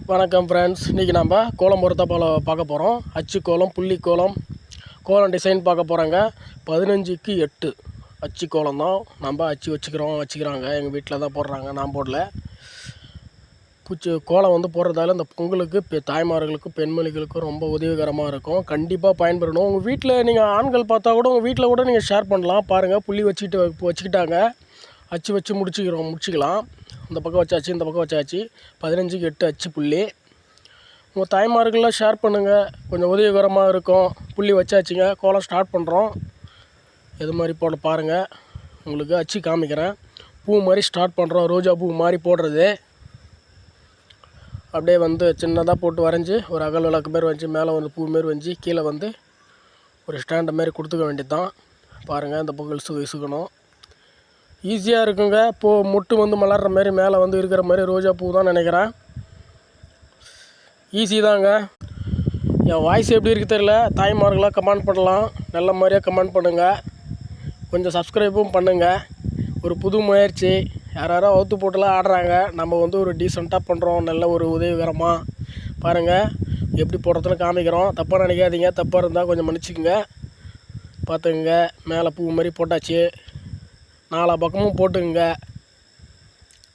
வணக்கம் ஃப்ரெண்ட்ஸ், இன்றைக்கி நம்ம கோலம் பொறுத்த போல் பார்க்க போகிறோம். அச்சு கோலம், புள்ளி கோலம், கோலம் டிசைன் பார்க்க போகிறாங்க. 15க்கு 8 அச்சு கோலம் தான் நம்ம வச்சுக்கிறாங்க. எங்கள் வீட்டில் தான் போடுறாங்க, நான் போடல. கோலம் வந்து போடுறதால இந்த பொங்கலுக்கு தாய்மார்களுக்கும் பெண்மணிகளுக்கும் ரொம்ப உதவிகரமாக இருக்கும். கண்டிப்பாக பயன்படணும். உங்கள் வீட்டில் நீங்கள் ஆண்கள் பார்த்தா கூட உங்கள் வீட்டில் கூட நீங்கள் ஷேர் பண்ணலாம். பாருங்கள், புள்ளி வச்சுக்கிட்டாங்க. அச்சு வச்சு முடிச்சிக்கலாம். இந்த பக்கம் வச்சாச்சு, இந்த பக்கம் வச்சாச்சு. 15க்கு 8 அச்சு புள்ளி. உங்கள் தாய்மார்கள்லாம் ஷேர் பண்ணுங்கள், கொஞ்சம் உதவிகரமாக இருக்கும். புள்ளி வச்சாச்சுங்க, கோலம் ஸ்டார்ட் பண்ணுறோம். இது மாதிரி போட பாருங்கள், உங்களுக்கு அச்சு காமிக்கிறேன். பூ மாதிரி ஸ்டார்ட் பண்ணுறோம். ரோஜா பூ மாதிரி போடுறது. அப்படியே வந்து சின்னதாக போட்டு வரைஞ்சி ஒரு அகல் விளக்கு மாரி வச்சு மேலே வந்து பூ மாரி வச்சு கீழே வந்து ஒரு ஸ்டாண்டு மாரி கொடுத்துக்க வேண்டியது தான். பாருங்கள், இந்த பக்கம் இசுக்கணும். ஈஸியாக இருக்குங்க. மொட்டு வந்து மலர்ற மாதிரி மேலே வந்து இருக்கிற மாதிரி ரோஜா பூ தான் நினைக்கிறேன். ஈஸி தாங்க. என் வாய்ஸ் எப்படி இருக்குது தெரியல. தாய்மார்களாக கமெண்ட் பண்ணலாம், நல்ல மாதிரியாக கமெண்ட் பண்ணுங்கள். கொஞ்சம் சப்ஸ்கிரைபும் பண்ணுங்கள். ஒரு புது முயற்சி. யாரோ அவுத்து போட்டுலாம் ஆடுறாங்க, நம்ம வந்து ஒரு டீசெண்டாக பண்ணுறோம். நல்ல ஒரு உதவிகரமாக பாருங்கள் எப்படி போடுறதுன்னு காமிக்கிறோம். தப்பாக நினைக்காதீங்க. தப்பாக இருந்தால் கொஞ்சம் மன்னிச்சிக்கங்க. பார்த்துக்குங்க, மேலே பூ மாதிரி போட்டாச்சு. 4 பக்கமும் போட்டுக்குங்க.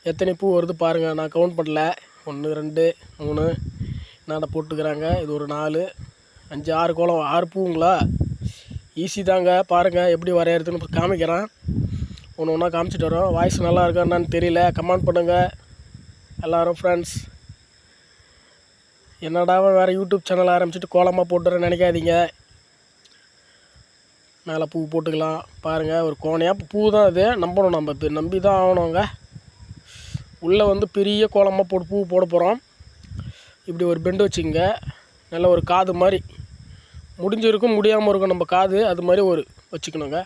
எத்தனை பூ வருது பாருங்கள், நான் கவுண்ட் பண்ணல. 1 2 3 என்னென்ன போட்டுக்கிறாங்க. இது ஒரு 4 5 6 கோலம், 6 பூங்களா. ஈஸி தாங்க. பாருங்கள் எப்படி வரையறதுன்னு காமிக்கிறேன். ஒன்று ஒன்றா காமிச்சிட்டு வரோம். வாய்ஸ் நல்லா இருக்கா என்னன்னு தெரியல, கமெண்ட் பண்ணுங்கள் எல்லோரும். ஃப்ரெண்ட்ஸ், என்னடா வேறு யூடியூப் சேனல் ஆரம்பிச்சிட்டு கோலமாக போட்டுறேன்னு நினைக்காதீங்க. மேலே பூ போட்டுக்கலாம். பாருங்கள், ஒரு கோணையாக பூ தான் இது. நம்ம நம்பி தான் ஆகணுங்க. உள்ளே வந்து பெரிய கோலமாக பூ போட போகிறோம். இப்படி ஒரு பெண்டு வச்சுங்க. நல்ல ஒரு காது மாதிரி முடிஞ்சிருக்கும், முடியாமல் இருக்கும் நம்ம காது. அது மாதிரி ஒரு வச்சுக்கணுங்க.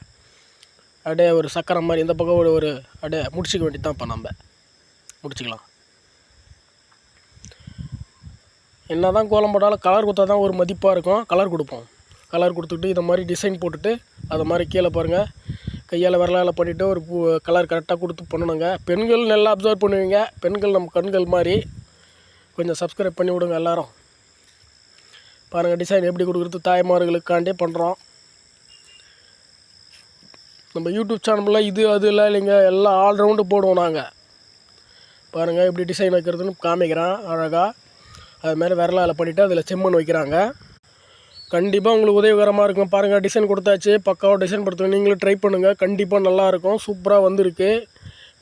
அப்படியே ஒரு சக்கரை மாதிரி இந்த பக்கம் ஒரு அப்படியே முடிச்சிக்க வேண்டியது தான். இப்போ நம்ம முடிச்சிக்கலாம். என்ன தான் கோலம் போட்டாலும் கலர் கொடுத்தா தான் ஒரு மதிப்பாக இருக்கும். கலர் கொடுப்போம். கலர் கொடுத்துட்டு இதை மாதிரி டிசைன் போட்டுட்டு அது மாதிரி கீழே பாருங்கள், கையால் விரலால் பண்ணிவிட்டு ஒரு கலர் கரெக்டாக கொடுத்து பண்ணணுங்க. பெண்கள் நல்லா அப்சர்வ் பண்ணுவீங்க. பெண்கள் நம்ம கண்கள் மாதிரி. கொஞ்சம் சப்ஸ்கிரைப் பண்ணி விடுங்க எல்லோரும். பாருங்கள், டிசைன் எப்படி கொடுக்குறது தாய்மார்களுக்காண்டே பண்ணுறோம். நம்ம யூடியூப் சேனலில் இது அது இல்லை இல்லைங்க, எல்லாம் ஆல்ரவுண்டு போடுவோம் நாங்கள். பாருங்கள் எப்படி டிசைன் வைக்கிறதுன்னு காமிக்கிறேன் அழகாக. அது மாதிரி விரலால் பண்ணிவிட்டு அதில் செம்மண் வைக்கிறாங்க. கண்டிப்பாக உங்களுக்கு உதவிகரமாக இருக்கும். பாருங்கள், டிசைன் கொடுத்தாச்சு. பக்காவாக டிசைன் கொடுத்துங்க. நீங்களும் ட்ரை பண்ணுங்கள். கண்டிப்பாக நல்லாயிருக்கும். சூப்பராக வந்திருக்கு.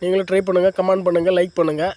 நீங்களும் ட்ரை பண்ணுங்கள், கமெண்ட் பண்ணுங்கள், லைக் பண்ணுங்கள்.